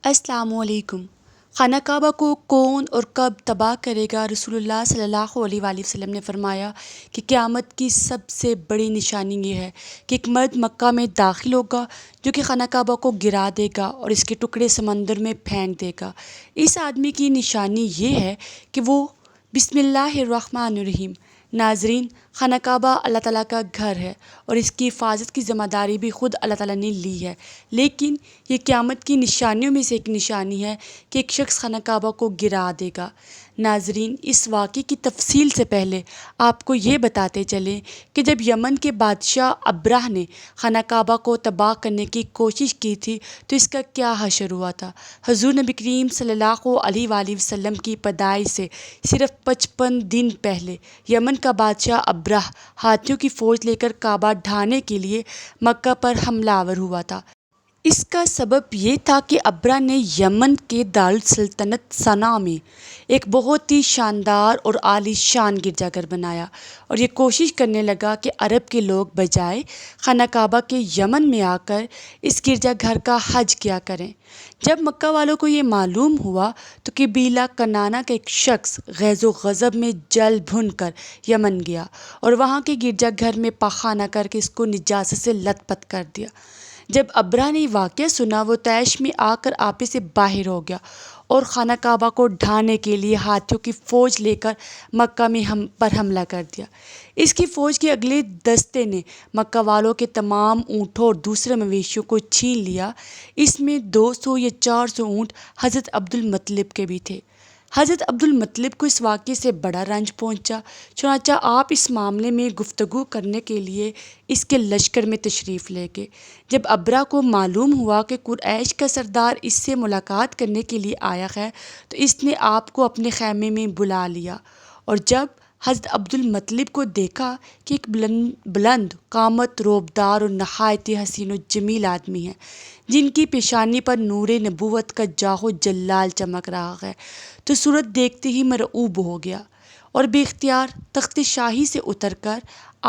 السلام علیکم۔ خانہ کعبہ کو کون اور کب تباہ کرے گا؟ رسول اللہ صلی اللہ علیہ وآلہ وسلم نے فرمایا کہ قیامت کی سب سے بڑی نشانی یہ ہے کہ ایک مرد مکہ میں داخل ہوگا جو کہ خانہ کعبہ کو گرا دے گا اور اس کے ٹکڑے سمندر میں پھینک دے گا۔ اس آدمی کی نشانی یہ ہے کہ وہ بسم اللہ الرحمن الرحیم۔ ناظرین، خانہ کعبہ اللہ تعالیٰ کا گھر ہے اور اس کی حفاظت کی ذمہ داری بھی خود اللہ تعالیٰ نے لی ہے، لیکن یہ قیامت کی نشانیوں میں سے ایک نشانی ہے کہ ایک شخص خانہ کعبہ کو گرا دے گا۔ ناظرین، اس واقعے کی تفصیل سے پہلے آپ کو یہ بتاتے چلیں کہ جب یمن کے بادشاہ ابرہ نے خانہ کعبہ کو تباہ کرنے کی کوشش کی تھی تو اس کا کیا حشر ہوا تھا۔ حضور نبی کریم صلی اللہ علیہ وآلہ وسلم کی پیدائش سے صرف 55 دن پہلے یمن کا بادشاہ ابرہ ہاتھیوں کی فوج لے کر کعبہ ڈھانے کے لیے مکہ پر حملہ آور ہوا تھا۔ اس کا سبب یہ تھا کہ ابرہ نے یمن کے دارالسلطنت صنعا میں ایک بہت ہی شاندار اور عالی شان گرجا گھر بنایا اور یہ کوشش کرنے لگا کہ عرب کے لوگ بجائے خانہ کعبہ کے یمن میں آ کر اس گرجا گھر کا حج کیا کریں۔ جب مکہ والوں کو یہ معلوم ہوا تو قبیلہ کنانہ کا ایک شخص غیظ و غضب میں جل بھن کر یمن گیا اور وہاں کے گرجا گھر میں پاخانہ کر کے اس کو نجاست سے لت پت کر دیا۔ جب ابرہ نے یہ واقعہ سنا وہ طیش میں آ کر آپے سے باہر ہو گیا اور خانہ کعبہ کو ڈھانے کے لیے ہاتھیوں کی فوج لے کر مکہ میں پر حملہ کر دیا۔ اس کی فوج کے اگلے دستے نے مکہ والوں کے تمام اونٹوں اور دوسرے مویشیوں کو چھین لیا۔ اس میں 200 یا 400 اونٹ حضرت عبد المطلب کے بھی تھے۔ حضرت عبد المطلب کو اس واقعے سے بڑا رنج پہنچا، چنانچہ آپ اس معاملے میں گفتگو کرنے کے لیے اس کے لشکر میں تشریف لے گئے۔ جب ابرہ کو معلوم ہوا کہ قریش کا سردار اس سے ملاقات کرنے کے لیے آیا ہے تو اس نے آپ کو اپنے خیمے میں بلا لیا، اور جب حضرت عبد المطلب کو دیکھا کہ ایک بلند قامت، روبدار اور نہایت حسین و جمیل آدمی ہے جن کی پیشانی پر نور نبوت کا جاہ و جلال چمک رہا ہے، تو صورت دیکھتے ہی مرعوب ہو گیا اور بے اختیار تخت شاہی سے اتر کر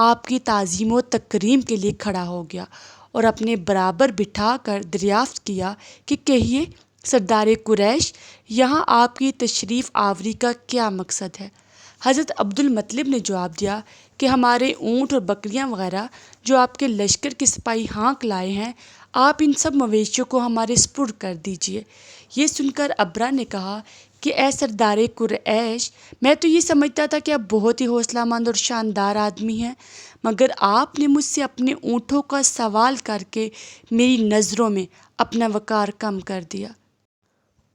آپ کی تعظیم و تکریم کے لیے کھڑا ہو گیا اور اپنے برابر بٹھا کر دریافت کیا کہ کہیے سردار قریش، یہاں آپ کی تشریف آوری کا کیا مقصد ہے؟ حضرت عبد المطلب نے جواب دیا کہ ہمارے اونٹ اور بکریاں وغیرہ جو آپ کے لشکر کے سپاہی ہانک لائے ہیں، آپ ان سب مویشیوں کو ہمارے سپرد کر دیجیے۔ یہ سن کر ابرہ نے کہا کہ اے سردار قریش، میں تو یہ سمجھتا تھا کہ آپ بہت ہی حوصلہ مند اور شاندار آدمی ہیں، مگر آپ نے مجھ سے اپنے اونٹوں کا سوال کر کے میری نظروں میں اپنا وقار کم کر دیا۔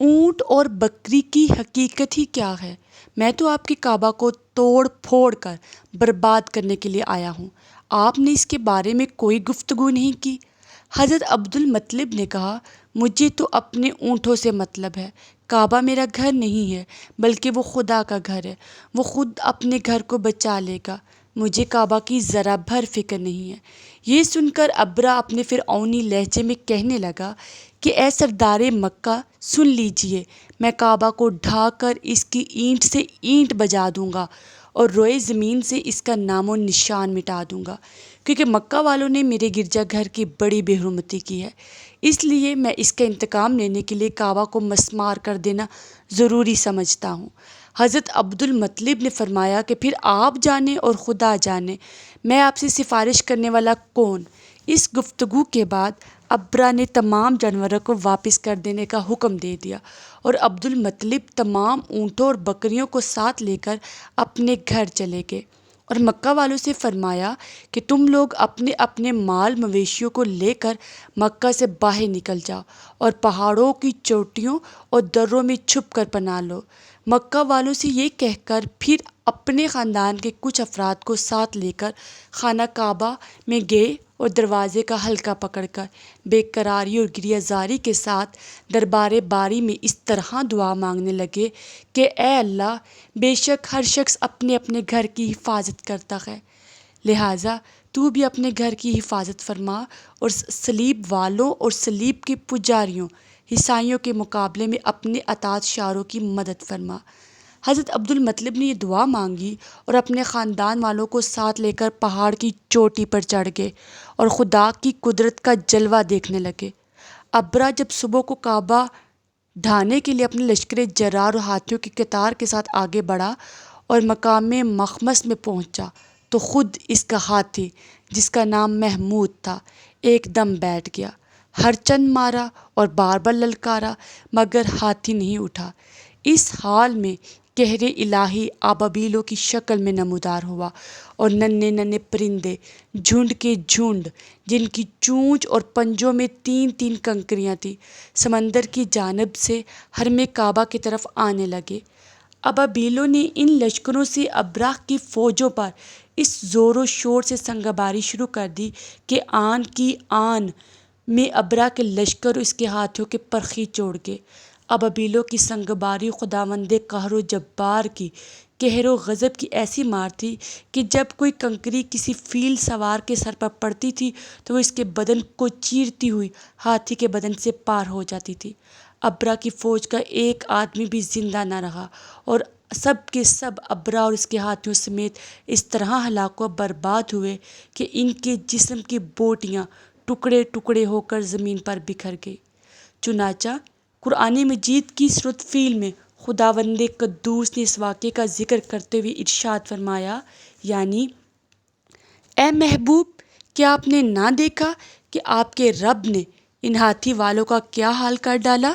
اونٹ اور بکری کی حقیقت ہی کیا ہے؟ میں تو آپ کے کعبہ کو توڑ پھوڑ کر برباد کرنے کے لیے آیا ہوں، آپ نے اس کے بارے میں کوئی گفتگو نہیں کی۔ حضرت عبد المطلب نے کہا، مجھے تو اپنے اونٹوں سے مطلب ہے، کعبہ میرا گھر نہیں ہے بلکہ وہ خدا کا گھر ہے، وہ خود اپنے گھر کو بچا لے گا، مجھے کعبہ کی ذرا بھر فکر نہیں ہے۔ یہ سن کر ابرہ اپنے فرعونی لہجے میں کہنے لگا کہ اے سردار مکہ، سن لیجیے، میں کعبہ کو ڈھا کر اس کی اینٹ سے اینٹ بجا دوں گا اور روئے زمین سے اس کا نام و نشان مٹا دوں گا، کیونکہ مکہ والوں نے میرے گرجا گھر کی بڑی بے حرمتی کی ہے، اس لیے میں اس کا انتقام لینے کے لیے کعبہ کو مسمار کر دینا ضروری سمجھتا ہوں۔ حضرت عبد المطلب نے فرمایا کہ پھر آپ جانیں اور خدا جانے، میں آپ سے سفارش کرنے والا کون؟ اس گفتگو کے بعد ابرہ نے تمام جانوروں کو واپس کر دینے کا حکم دے دیا اور عبد المطلب تمام اونٹوں اور بکریوں کو ساتھ لے کر اپنے گھر چلے گئے اور مکہ والوں سے فرمایا کہ تم لوگ اپنے اپنے مال مویشیوں کو لے کر مکہ سے باہر نکل جاؤ اور پہاڑوں کی چوٹیوں اور دروں میں چھپ کر پناہ لو۔ مکہ والوں سے یہ کہہ کر پھر اپنے خاندان کے کچھ افراد کو ساتھ لے کر خانہ کعبہ میں گئے اور دروازے کا حلقہ پکڑ کر بے قراری اور گریہ زاری کے ساتھ دربار باری میں اس طرح دعا مانگنے لگے کہ اے اللہ، بے شک ہر شخص اپنے اپنے گھر کی حفاظت کرتا ہے، لہٰذا تو بھی اپنے گھر کی حفاظت فرما اور صلیب والوں اور صلیب کے پجاریوں عیسائیوں کے مقابلے میں اپنے اطاعت شاروں کی مدد فرما۔ حضرت عبد المطلب نے یہ دعا مانگی اور اپنے خاندان والوں کو ساتھ لے کر پہاڑ کی چوٹی پر چڑھ گئے اور خدا کی قدرت کا جلوہ دیکھنے لگے۔ ابرہ جب صبح کو کعبہ ڈھانے کے لیے اپنے لشکر جرار اور ہاتھیوں کی قطار کے ساتھ آگے بڑھا اور مقام مخمس میں پہنچا تو خود اس کا ہاتھی، جس کا نام محمود تھا، ایک دم بیٹھ گیا۔ ہر چند مارا اور بار بار للکارا، مگر ہاتھی نہیں اٹھا۔ اس حال میں قہر الہی ابابیلوں کی شکل میں نمودار ہوا اور ننھے ننھے پرندے جھنڈ کے جھنڈ، جن کی چونچ اور پنجوں میں تین تین کنکریاں تھیں، سمندر کی جانب سے حرم کعبہ کی طرف آنے لگے۔ ابابیلوں نے ان لشکروں سے ابراہ کی فوجوں پر اس زور و شور سے سنگباری شروع کر دی کہ آن کی آن میں ابراہ کے لشکر اور اس کے ہاتھیوں کے پر کھینچ چھوڑ گئے۔ ابابیلوں کی سنگباری خداوند قہر و جبار کی قہر و غضب کی ایسی مار تھی کہ جب کوئی کنکری کسی فیل سوار کے سر پر پڑتی تھی تو وہ اس کے بدن کو چیرتی ہوئی ہاتھی کے بدن سے پار ہو جاتی تھی۔ ابراہ کی فوج کا ایک آدمی بھی زندہ نہ رہا اور سب کے سب ابراہ اور اس کے ہاتھیوں سمیت اس طرح ہلاک و برباد ہوئے کہ ان کے جسم کی بوٹیاں ٹکڑے ٹکڑے ہو کر زمین پر بکھر گئی۔ چنانچہ قرآن مجید کی سورۃ فیل میں خداوند قدوس نے اس واقعے کا ذکر کرتے ہوئے ارشاد فرمایا، یعنی اے محبوب، کیا آپ نے نہ دیکھا کہ آپ کے رب نے ان ہاتھی والوں کا کیا حال کر ڈالا؟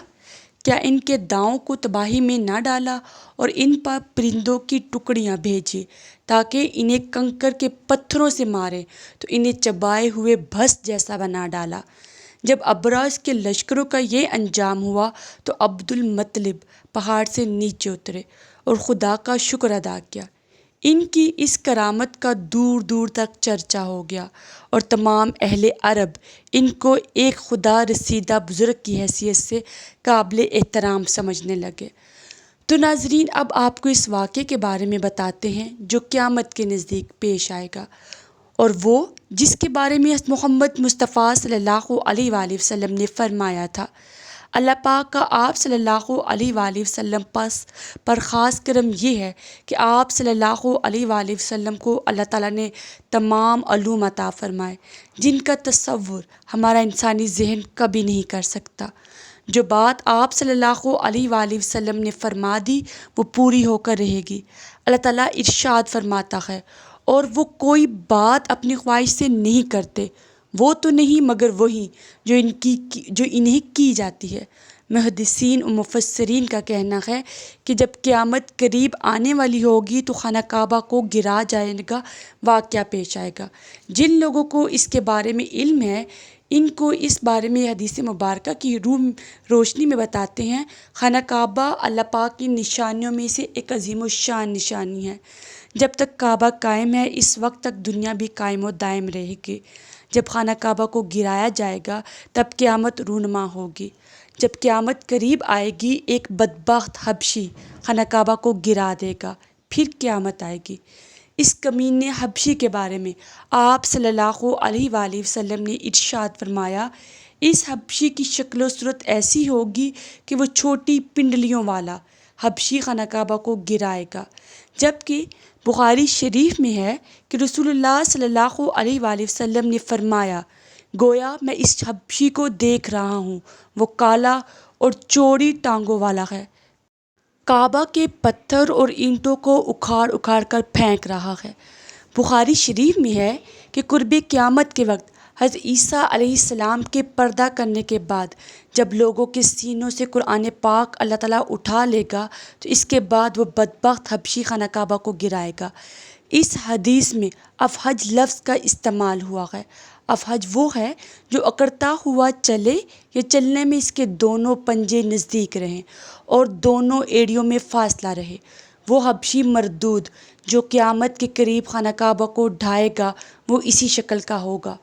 کیا ان کے داؤں کو تباہی میں نہ ڈالا اور ان پر پرندوں کی ٹکڑیاں بھیجی تاکہ انہیں کنکر کے پتھروں سے ماریں تو انہیں چبائے ہوئے بھس جیسا بنا ڈالا۔ جب ابراہ کے لشکروں کا یہ انجام ہوا تو عبد المطلب پہاڑ سے نیچے اترے اور خدا کا شکر ادا کیا۔ ان کی اس کرامت کا دور دور تک چرچا ہو گیا اور تمام اہل عرب ان کو ایک خدا رسیدہ بزرگ کی حیثیت سے قابل احترام سمجھنے لگے۔ تو ناظرین، اب آپ کو اس واقعے کے بارے میں بتاتے ہیں جو قیامت کے نزدیک پیش آئے گا، اور وہ جس کے بارے میں محمد مصطفیٰ صلی اللہ علیہ وآلہ وسلم نے فرمایا تھا۔ اللہ پاک کا آپ صلی اللہ علیہ وآلہ وسلم پر خاص کرم یہ ہے کہ آپ صلی اللہ علیہ وآلہ وسلم کو اللہ تعالیٰ نے تمام علوم عطا فرمائے جن کا تصور ہمارا انسانی ذہن کبھی نہیں کر سکتا۔ جو بات آپ صلی اللہ علیہ وآلہ وسلم نے فرما دی وہ پوری ہو کر رہے گی۔ اللہ تعالیٰ ارشاد فرماتا ہے، اور وہ کوئی بات اپنی خواہش سے نہیں کرتے، وہ تو نہیں مگر وہی جو انہیں کی جاتی ہے۔ محدثین و مفسرین کا کہنا ہے کہ جب قیامت قریب آنے والی ہوگی تو خانہ کعبہ کو گرا جائے گا واقعہ پیش آئے گا۔ جن لوگوں کو اس کے بارے میں علم ہے، ان کو اس بارے میں حدیث مبارکہ کی روشنی میں بتاتے ہیں۔ خانہ کعبہ اللہ پاک کی نشانیوں میں سے ایک عظیم الشان نشانی ہے۔ جب تک کعبہ قائم ہے، اس وقت تک دنیا بھی قائم و دائم رہے گی۔ جب خانہ کعبہ کو گرایا جائے گا تب قیامت رونما ہوگی۔ جب قیامت قریب آئے گی، ایک بدبخت حبشی خانہ کعبہ کو گرا دے گا، پھر قیامت آئے گی۔ اس کمینے حبشی کے بارے میں آپ صلی اللہ علیہ وآلہ وسلم نے ارشاد فرمایا، اس حبشی کی شکل و صورت ایسی ہوگی کہ وہ چھوٹی پنڈلیوں والا حبشی خانہ کعبہ کو گرائے گا۔ جبکہ بخاری شریف میں ہے کہ رسول اللہ صلی اللہ علیہ وآلہ وسلم نے فرمایا، گویا میں اس حبشی کو دیکھ رہا ہوں، وہ کالا اور چوڑی ٹانگوں والا ہے، کعبہ کے پتھر اور اینٹوں کو اکھاڑ اکھاڑ کر پھینک رہا ہے۔ بخاری شریف میں ہے کہ قرب قیامت کے وقت حضرت عیسیٰ علیہ السلام کے پردہ کرنے کے بعد جب لوگوں کے سینوں سے قرآن پاک اللہ تعالیٰ اٹھا لے گا تو اس کے بعد وہ بدبخت حبشی خانہ کعبہ کو گرائے گا۔ اس حدیث میں افحج لفظ کا استعمال ہوا ہے۔ افحج وہ ہے جو اکڑتا ہوا چلے یا چلنے میں اس کے دونوں پنجے نزدیک رہیں اور دونوں ایڑیوں میں فاصلہ رہے۔ وہ حبشی مردود جو قیامت کے قریب خانہ کعبہ کو ڈھائے گا وہ اسی شکل کا ہوگا۔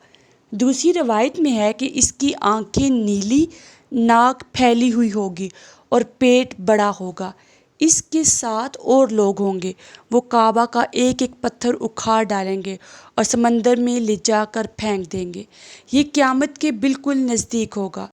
دوسری روایت میں ہے کہ اس کی آنکھیں نیلی، ناک پھیلی ہوئی ہوگی اور پیٹ بڑا ہوگا۔ اس کے ساتھ اور لوگ ہوں گے، وہ کعبہ کا ایک ایک پتھر اکھاڑ ڈالیں گے اور سمندر میں لے جا کر پھینک دیں گے۔ یہ قیامت کے بالکل نزدیک ہوگا۔